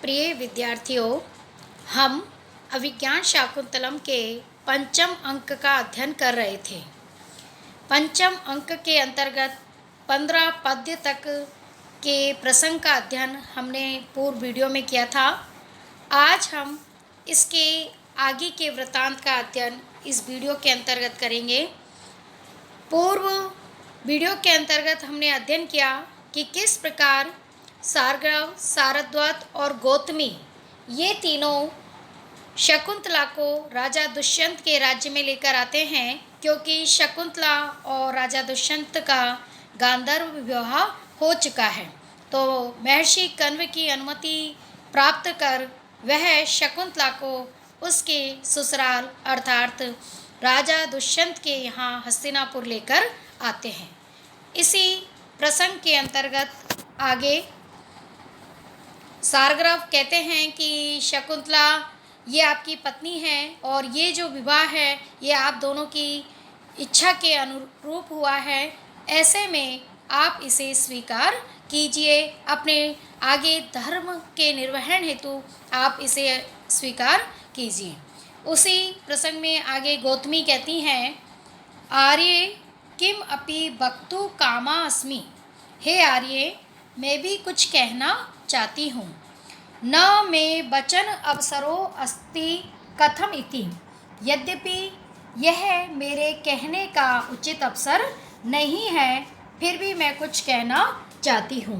प्रिय विद्यार्थियों, हम अभिज्ञान शाकुंतलम के पंचम अंक का अध्ययन कर रहे थे। पंचम अंक के अंतर्गत 15 पद्य तक के प्रसंग का अध्ययन हमने पूर्व वीडियो में किया था। आज हम इसके आगे के वृत्तांत का अध्ययन इस वीडियो के अंतर्गत करेंगे। पूर्व वीडियो के अंतर्गत हमने अध्ययन किया कि किस प्रकार सारग्रव, सारद्वत और गौतमी ये तीनों शकुंतला को राजा दुष्यंत के राज्य में लेकर आते हैं, क्योंकि शकुंतला और राजा दुष्यंत का गांधर्व विवाह हो चुका है। तो महर्षि कण्व की अनुमति प्राप्त कर वह शकुंतला को उसके ससुराल अर्थात राजा दुष्यंत के यहाँ हस्तिनापुर लेकर आते हैं। इसी प्रसंग के अंतर्गत आगे सारग्रव कहते हैं कि शकुंतला ये आपकी पत्नी है और ये जो विवाह है ये आप दोनों की इच्छा के अनुरूप हुआ है। ऐसे में आप इसे स्वीकार कीजिए, अपने आगे धर्म के निर्वहन हेतु आप इसे स्वीकार कीजिए। उसी प्रसंग में आगे गौतमी कहती हैं, आर्ये किम अपि वक्तु कामा अस्मि। हे आर्ये, मैं भी कुछ कहना चाहती हूँ। न मे वचन अवसरो अस्ति कथम इति। यद्यपि यह मेरे कहने का उचित अवसर नहीं है, फिर भी मैं कुछ कहना चाहती हूँ।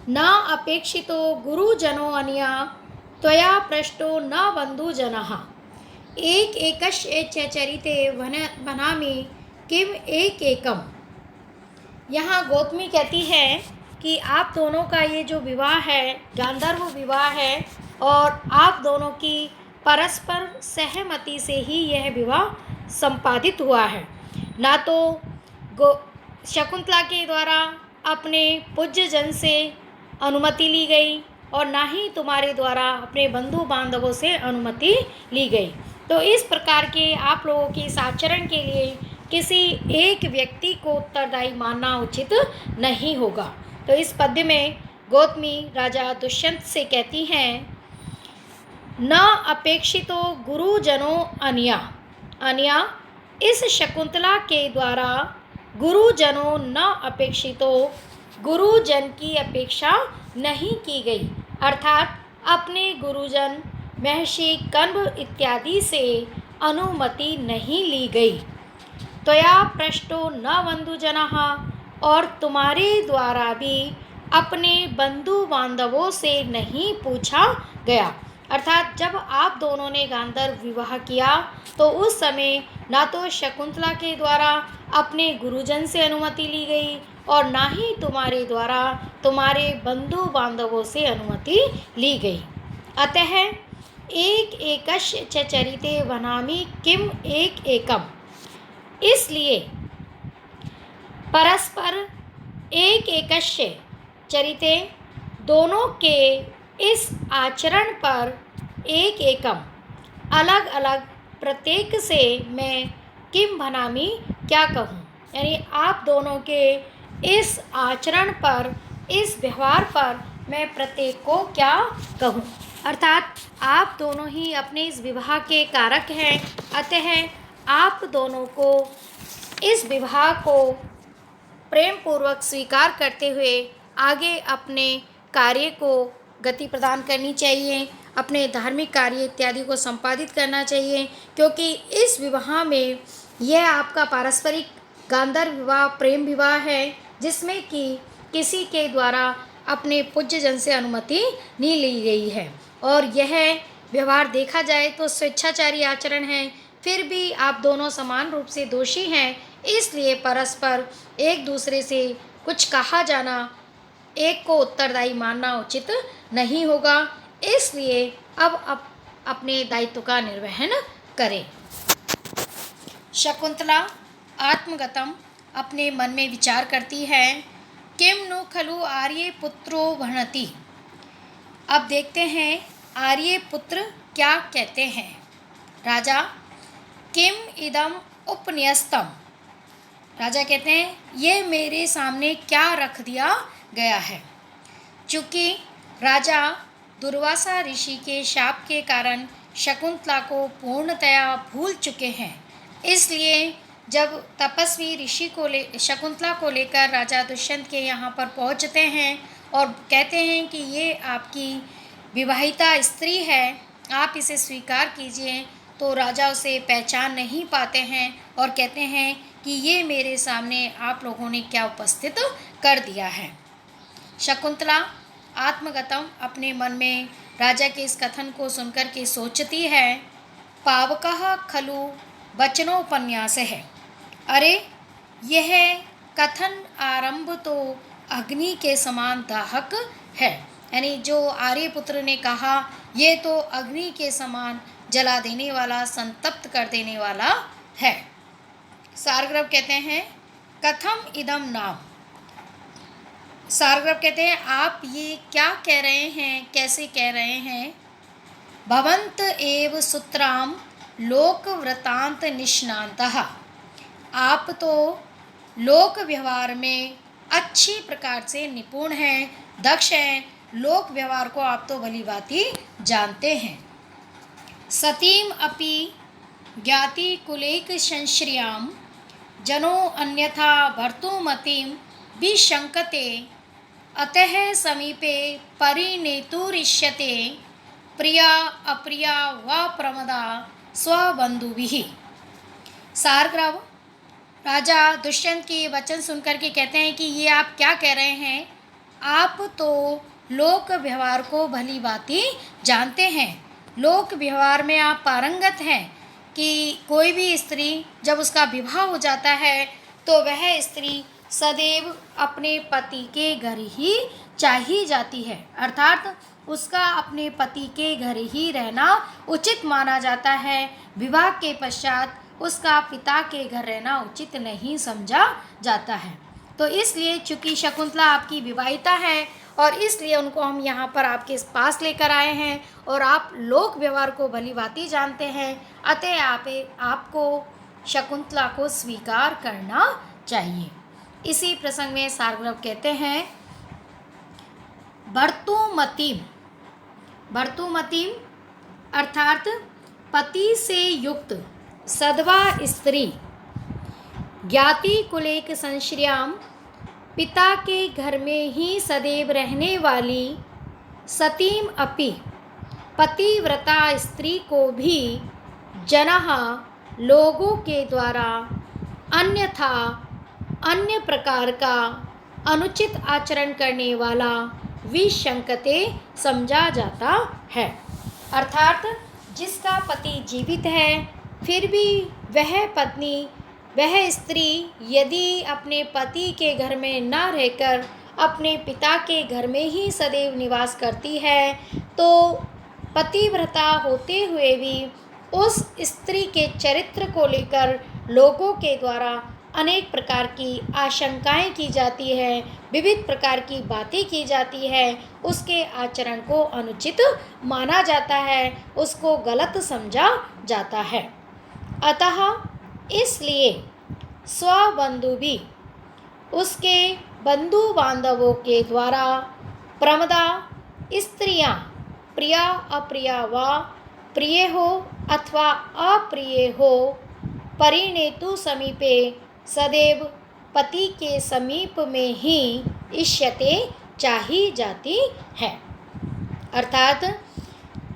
न अपेक्षितो गुरुजनो अनया त्वया पृष्टो न बंधुजनः। एक एकस्य च चरिते वनामि किम एक एकम। यहाँ गौतमी कहती है कि आप दोनों का ये जो विवाह है गांधर्व विवाह है और आप दोनों की परस्पर सहमति से ही यह विवाह संपादित हुआ है। ना तो शकुंतला के द्वारा अपने पूज्य जन से अनुमति ली गई और ना ही तुम्हारे द्वारा अपने बंधु बांधवों से अनुमति ली गई। तो इस प्रकार के आप लोगों के इस आचरण के लिए किसी एक व्यक्ति को उत्तरदायी मानना उचित नहीं होगा। तो इस पद्य में गौतमी राजा दुष्यंत से कहती हैं, न अपेक्षितो गुरुजनो अनया। अनया इस शकुंतला के द्वारा गुरुजनों न अपेक्षितो, गुरुजन की अपेक्षा नहीं की गई, अर्थात अपने गुरुजन महर्षि कण्व इत्यादि से अनुमति नहीं ली गई। त्वया पृष्टो न बंधुजनः, और तुम्हारे द्वारा भी अपने बंधु बांधवों से नहीं पूछा गया। अर्थात जब आप दोनों ने गांधर्व विवाह किया तो उस समय ना तो शकुंतला के द्वारा अपने गुरुजन से अनुमति ली गई और ना ही तुम्हारे द्वारा तुम्हारे बंधु बांधवों से अनुमति ली गई। अतः एक एकस्य च चरिते वनामि किम एक एकम। इसलिए परस्पर एक एकस्य चरिते दोनों के इस आचरण पर एक एकम अलग अलग प्रत्येक से मैं किम भनामी क्या कहूँ, यानी आप दोनों के इस आचरण पर, इस व्यवहार पर मैं प्रत्येक को क्या कहूँ। अर्थात आप दोनों ही अपने इस विवाह के कारक हैं। अतः आप दोनों को इस विवाह को प्रेम पूर्वक स्वीकार करते हुए आगे अपने कार्य को गति प्रदान करनी चाहिए, अपने धार्मिक कार्य इत्यादि को संपादित करना चाहिए, क्योंकि इस विवाह में यह आपका पारस्परिक गांधर्व विवाह प्रेम विवाह है, जिसमें कि किसी के द्वारा अपने पूज्य जन से अनुमति नहीं ली गई है और यह व्यवहार देखा जाए तो स्वेच्छाचारी आचरण है। फिर भी आप दोनों समान रूप से दोषी हैं, इसलिए परस्पर एक दूसरे से कुछ कहा जाना, एक को उत्तरदायी मानना उचित नहीं होगा। इसलिए अब अपने दायित्व का निर्वहन करें। शकुंतला आत्मगतम अपने मन में विचार करती है, किम नु खलु आर्य पुत्रो भणति। अब देखते हैं आर्य पुत्र क्या कहते हैं। राजा किम इदम उपन्यस्तम। राजा कहते हैं ये मेरे सामने क्या रख दिया गया है। चूँकि राजा दुर्वासा ऋषि के शाप के कारण शकुंतला को पूर्णतया भूल चुके हैं। इसलिए जब तपस्वी ऋषि को शकुंतला को लेकर राजा दुष्यंत के यहाँ पर पहुँचते हैं और कहते हैं कि ये आपकी विवाहिता स्त्री है, आप इसे स्वीकार कीजिए, तो राजा उसे पहचान नहीं पाते हैं और कहते हैं कि ये मेरे सामने आप लोगों ने क्या उपस्थित कर दिया है। शकुंतला आत्मगतम अपने मन में राजा के इस कथन को सुनकर के सोचती है, पावकः खलु वचनोपन्यास है। अरे यह कथन आरंभ तो अग्नि के समान दाहक है, यानी जो आर्यपुत्र ने कहा ये तो अग्नि के समान जला देने वाला, संतप्त कर देने वाला है। सारग्रभ कहते हैं कथम इदम नाम। सारग्रभ कहते हैं आप ये क्या कह रहे हैं, कैसे कह रहे हैं। भवंत एव सूत्राम लोक वृतांत निष्णान्तः। आप तो लोक व्यवहार में अच्छी प्रकार से निपुण हैं, दक्ष हैं, लोक व्यवहार को आप तो भलीभांति जानते हैं। सतीम अपि ज्ञाति कुलेक संश्रियाम जनो अन्यथा भर्तुमतिम विशंकते अतः समीपे परिणेतुरिष्यते प्रिया अप्रिया व प्रमदा स्वबंधुभिः। सारग्रभ राजा दुष्यंत के वचन सुनकर के कहते हैं कि ये आप क्या कह रहे हैं। आप तो लोक व्यवहार को भली भांति जानते हैं, लोक व्यवहार में आप पारंगत हैं कि कोई भी स्त्री जब उसका विवाह हो जाता है तो वह स्त्री सदैव अपने पति के घर ही चाहिए जाती है, अर्थात उसका अपने पति के घर ही रहना उचित माना जाता है। विवाह के पश्चात उसका पिता के घर रहना उचित नहीं समझा जाता है। तो इसलिए चूँकि शकुंतला आपकी विवाहिता है और इसलिए उनको हम यहाँ पर आपके पास लेकर आए हैं और आप लोक व्यवहार को भलीभांति जानते हैं, अतः आपको शकुंतला को स्वीकार करना चाहिए। इसी प्रसंग में सारग्रभ कहते हैं भर्तुमतिम। भर्तुमतिम अर्थात पति से युक्त सधवा स्त्री, ज्ञाति कुलेक संश्रियाम पिता के घर में ही सदैव रहने वाली, सतीम अपि पतिव्रता स्त्री को भी जनः लोगों के द्वारा अन्यथा अन्य प्रकार का अनुचित आचरण करने वाला विशंकते समझा जाता है। अर्थात जिसका पति जीवित है फिर भी वह पत्नी, वह स्त्री यदि अपने पति के घर में न रहकर अपने पिता के घर में ही सदैव निवास करती है तो पतिव्रता होते हुए भी उस स्त्री के चरित्र को लेकर लोगों के द्वारा अनेक प्रकार की आशंकाएं की जाती है, विविध प्रकार की बातें की जाती है, उसके आचरण को अनुचित माना जाता है, उसको गलत समझा जाता है। अतः इसलिए स्वबंधु भी उसके बंधु बांधवों के द्वारा प्रमदा स्त्रियां प्रिया अप्रिया व प्रिय हो अथवा अप्रिय हो परिणेतु समीपे सदैव पति के समीप में ही इष्यते चाही जाती है। अर्थात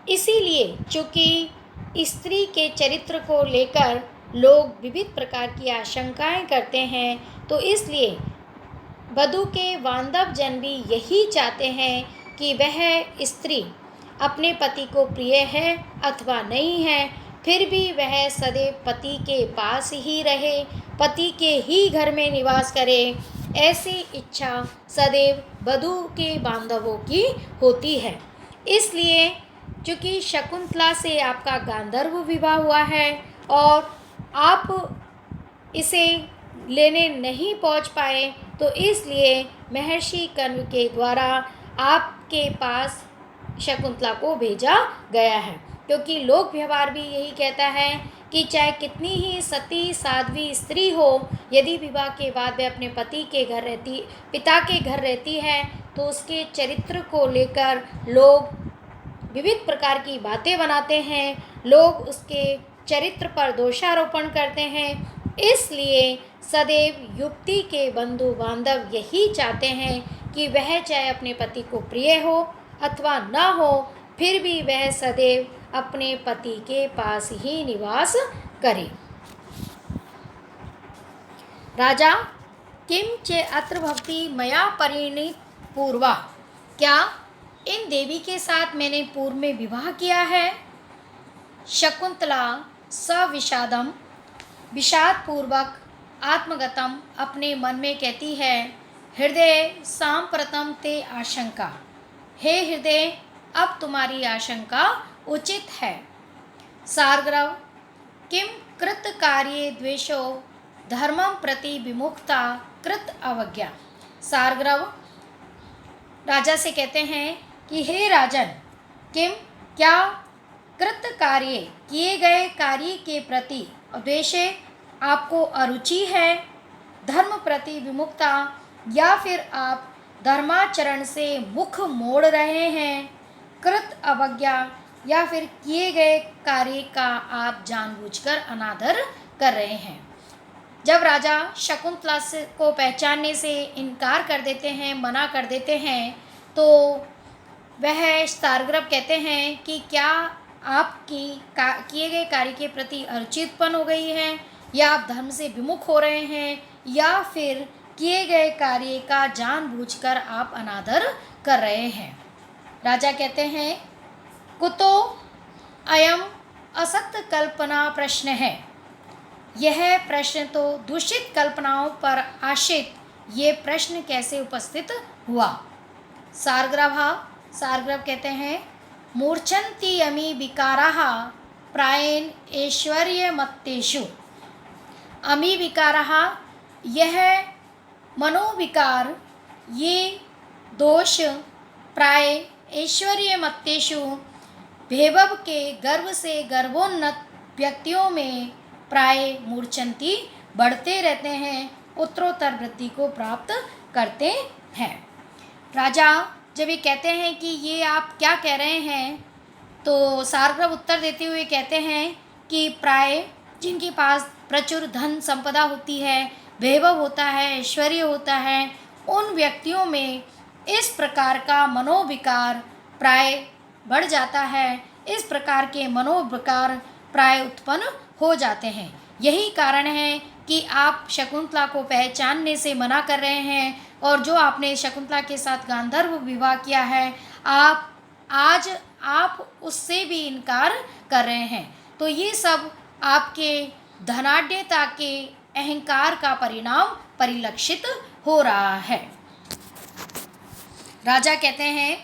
इसीलिए चूँकि स्त्री के चरित्र को लेकर लोग विविध प्रकार की आशंकाएं करते हैं तो इसलिए वधू के बांधव जन भी यही चाहते हैं कि वह स्त्री अपने पति को प्रिय है अथवा नहीं है, फिर भी वह सदैव पति के पास ही रहे, पति के ही घर में निवास करे, ऐसी इच्छा सदैव वधू के बांधवों की होती है। इसलिए चूँकि शकुंतला से आपका गांधर्व विवाह हुआ है और आप इसे लेने नहीं पहुंच पाए तो इसलिए महर्षि कण्व के द्वारा आपके पास शकुंतला को भेजा गया है, क्योंकि लोक व्यवहार भी यही कहता है कि चाहे कितनी ही सती साध्वी स्त्री हो, यदि विवाह के बाद वह अपने पति के घर रहती, पिता के घर रहती है तो उसके चरित्र को लेकर लोग विविध प्रकार की बातें बनाते हैं, लोग उसके चरित्र पर दोषारोपण करते हैं। इसलिए सदैव युवती के बंधु बांधव यही चाहते हैं कि वह चाहे अपने पति को प्रिय हो अथवा न हो, फिर भी वह सदैव अपने पति के पास ही निवास करे। राजा किम चे अत्र भवती मया परिणीत पूर्वा, क्या इन देवी के साथ मैंने पूर्व में विवाह किया है? शकुंतला सविषादम, विषाद पूर्वक आत्मगतम, अपने मन में कहती है, हृदय सांप्रतम ते आशंका, हे हृदय अब तुम्हारी आशंका उचित है। सारग्रव किम कृत कार्ये द्वेषो धर्मम प्रति विमुखता कृत अवज्ञा। सारग्रव राजा से कहते हैं कि हे राजन, किम क्या कृत कार्य किए गए कार्य के प्रति द्वेषे आपको अरुचि है, धर्म प्रति विमुखता या फिर आप धर्माचरण से मुख मोड़ रहे हैं, कृत अवज्ञा या फिर किए गए कार्य का आप जानबूझकर अनादर कर रहे हैं। जब राजा शकुंतला को पहचानने से इनकार कर देते हैं, मना कर देते हैं, तो वह सारग्रव कहते हैं कि क्या आपकी किए गए कार्य के प्रति अरुचि उत्पन्न हो गई है, या आप धर्म से विमुख हो रहे हैं, या फिर किए गए कार्य का जानबूझकर आप अनादर कर रहे हैं। राजा कहते हैं, कुतो अयम असत्य कल्पना प्रश्न है, यह प्रश्न तो दूषित कल्पनाओं पर आश्रित ये प्रश्न कैसे उपस्थित हुआ। सारग्रव कहते हैं, मूर्छन्ति यमी विकाराः प्रायेण ऐश्वर्यमत्तेषु। अमी विकाराः, यह मनोविकार, ये दोष प्राय ऐश्वर्यमत्तेषु, वैभव के गर्व से गर्वोन्नत व्यक्तियों में प्राय मूर्छन्ति, बढ़ते रहते हैं, उत्तरोत्तर वृद्धि को प्राप्त करते हैं। राजा जब ये कहते हैं कि ये आप क्या कह रहे हैं, तो सारग्रव उत्तर देते हुए कहते हैं कि प्राय जिनके पास प्रचुर धन संपदा होती है, वैभव होता है, ऐश्वर्य होता है, उन व्यक्तियों में इस प्रकार का मनोविकार प्राय बढ़ जाता है, इस प्रकार के मनोविकार प्राय उत्पन्न हो जाते हैं। यही कारण है कि आप शकुंतला को पहचानने से मना कर रहे हैं, और जो आपने शकुंतला के साथ गांधर्व विवाह किया है, आप उससे भी इनकार कर रहे हैं। तो ये सब आपके धनाढ्यता के अहंकार का परिणाम परिलक्षित हो रहा है। राजा कहते हैं,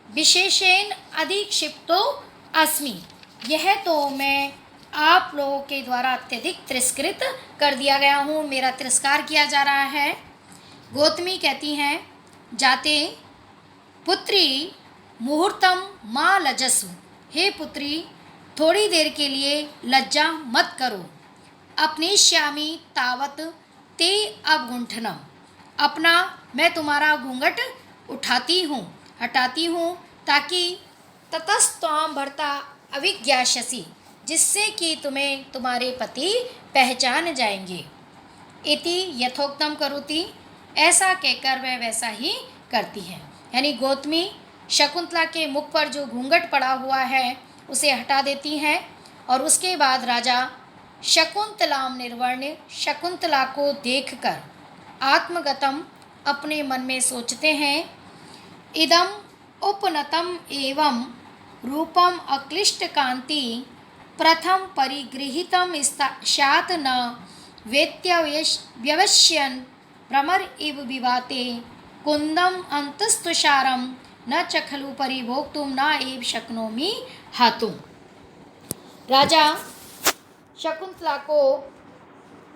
विशेषेण अधिक्षिप्तो अस्मि, यह तो मैं आप लोगों के द्वारा अत्यधिक तिरस्कृत कर दिया गया हूँ, मेरा तिरस्कार किया जा रहा है। गौतमी कहती हैं, जाते पुत्री मुहूर्तम माँ लजसु, हे पुत्री थोड़ी देर के लिए लज्जा मत करो। अपनेश्यामी तावत ते अवगुंठनम, अपना मैं तुम्हारा घूंघट हटाती हूँ ताकि ततस्त्वां भर्ता अविज्ञास्यसि, जिससे कि तुम्हें तुम्हारे पति पहचान जाएंगे। इति यथोक्तम करोति, ऐसा कहकर वह वैसा ही करती है। यानी गौतमी शकुंतला के मुख पर जो घूंघट पड़ा हुआ है उसे हटा देती हैं, और उसके बाद राजा शकुंतलाम निर्वर्ण्य, शकुंतला को देखकर आत्मगतम, अपने मन में सोचते हैं, इदम उपनतम एवं रूपम अक्लिष्ट कांति प्रथम परिगृहीतम स्यात् न वेत्यव्यवश्यन भ्रमर इव विवाते कुंदम अंतस्तुषारम न च खलु परिभोक्तुम न एव शक्नोमि हातुम। राजा शकुंतला को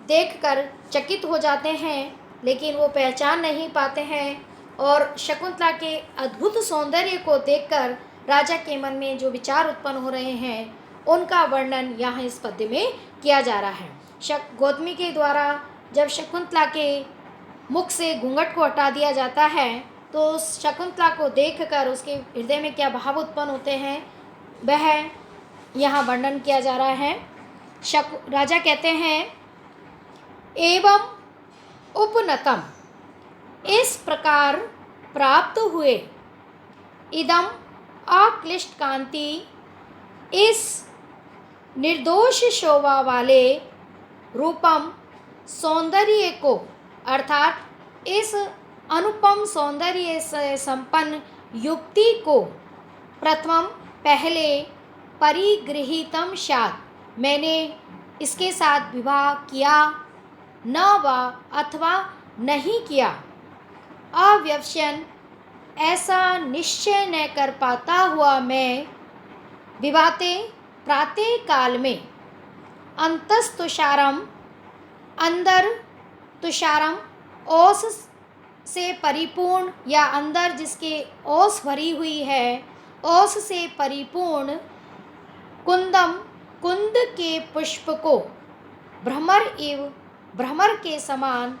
देखकर चकित हो जाते हैं, लेकिन वो पहचान नहीं पाते हैं, और शकुंतला के अद्भुत सौंदर्य को देखकर राजा के मन में जो विचार उत्पन्न हो रहे हैं उनका वर्णन यहाँ इस पद्य में किया जा रहा है। गौतमी के द्वारा जब शकुंतला के मुख से घूंघट को हटा दिया जाता है, तो शकुंतला को देखकर उसके हृदय में क्या भाव उत्पन्न होते हैं वह यहाँ वर्णन किया जा रहा है। राजा कहते हैं, एवं उपनतम, इस प्रकार प्राप्त हुए, इदम अक्लिष्ट कांति, इस निर्दोष शोभा वाले, रूपम सौंदर्य को, अर्थात इस अनुपम सौंदर्य से संपन्न युक्ति को, प्रथमम पहले, परिगृहीतम स्यात्, मैंने इसके साथ विवाह किया, न वा अथवा नहीं किया, अव्यवशन, ऐसा निश्चय न कर पाता हुआ मैं, विवाते प्रातः काल में, अंतस्तुषारम, अंदर, तुषारम ओस से परिपूर्ण, या अंदर जिसके ओस भरी हुई है, ओस से परिपूर्ण, कुंदम, कुंद के पुष्प को, भ्रमर इव, भ्रमर के समान,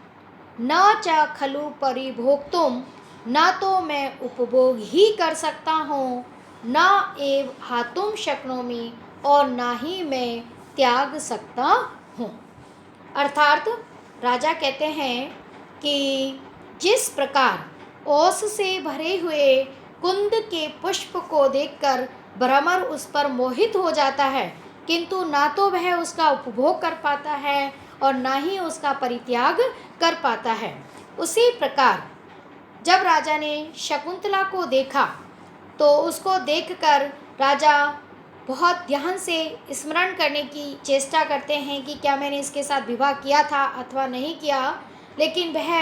न च खलु परिभोक्तुम, न तो मैं उपभोग ही कर सकता हूँ, न एव हातुम शक्नोमि, और ना ही मैं त्याग सकता हूँ। अर्थात राजा कहते हैं कि जिस प्रकार ओस से भरे हुए कुंद के पुष्प को देखकर भ्रमर उस पर मोहित हो जाता है, किंतु ना तो वह उसका उपभोग कर पाता है और ना ही उसका परित्याग कर पाता है, उसी प्रकार जब राजा ने शकुंतला को देखा तो उसको देखकर राजा बहुत ध्यान से स्मरण करने की चेष्टा करते हैं कि क्या मैंने इसके साथ विवाह किया था अथवा नहीं किया, लेकिन वह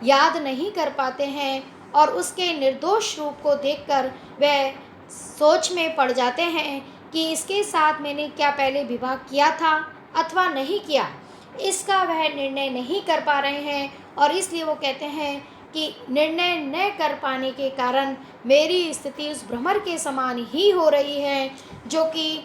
याद नहीं कर पाते हैं और उसके निर्दोष रूप को देखकर वह सोच में पड़ जाते हैं कि इसके साथ मैंने क्या पहले विवाह किया था अथवा नहीं किया, इसका वह निर्णय नहीं कर पा रहे हैं। और इसलिए वो कहते हैं कि निर्णय न कर पाने के कारण मेरी स्थिति उस भ्रमर के समान ही हो रही है, जो कि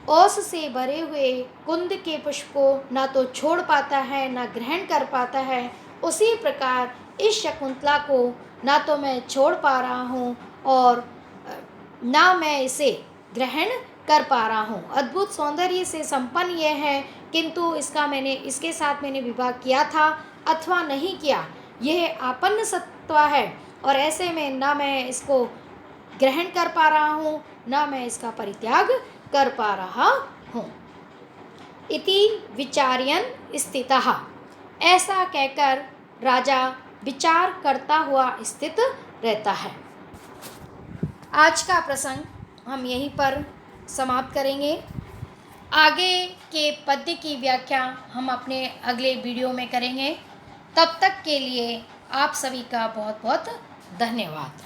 ओस से भरे हुए कुंद के पुष्प को ना तो छोड़ पाता है ना ग्रहण कर पाता है। उसी प्रकार इस शकुंतला को ना तो मैं छोड़ पा रहा हूँ और ना मैं इसे ग्रहण कर पा रहा हूँ। अद्भुत सौंदर्य से संपन्न यह है, किंतु इसके साथ मैंने विवाह किया था अथवा नहीं किया, यह आपन्न सत्व है और ऐसे में ना मैं इसको ग्रहण कर पा रहा हूँ ना मैं इसका परित्याग कर पा रहा हूँ। इति विचार्यन स्थितः, ऐसा कहकर राजा विचार करता हुआ स्थित रहता है। आज का प्रसंग हम यहीं पर समाप्त करेंगे। आगे के पद्य की व्याख्या हम अपने अगले वीडियो में करेंगे। तब तक के लिए आप सभी का बहुत बहुत धन्यवाद।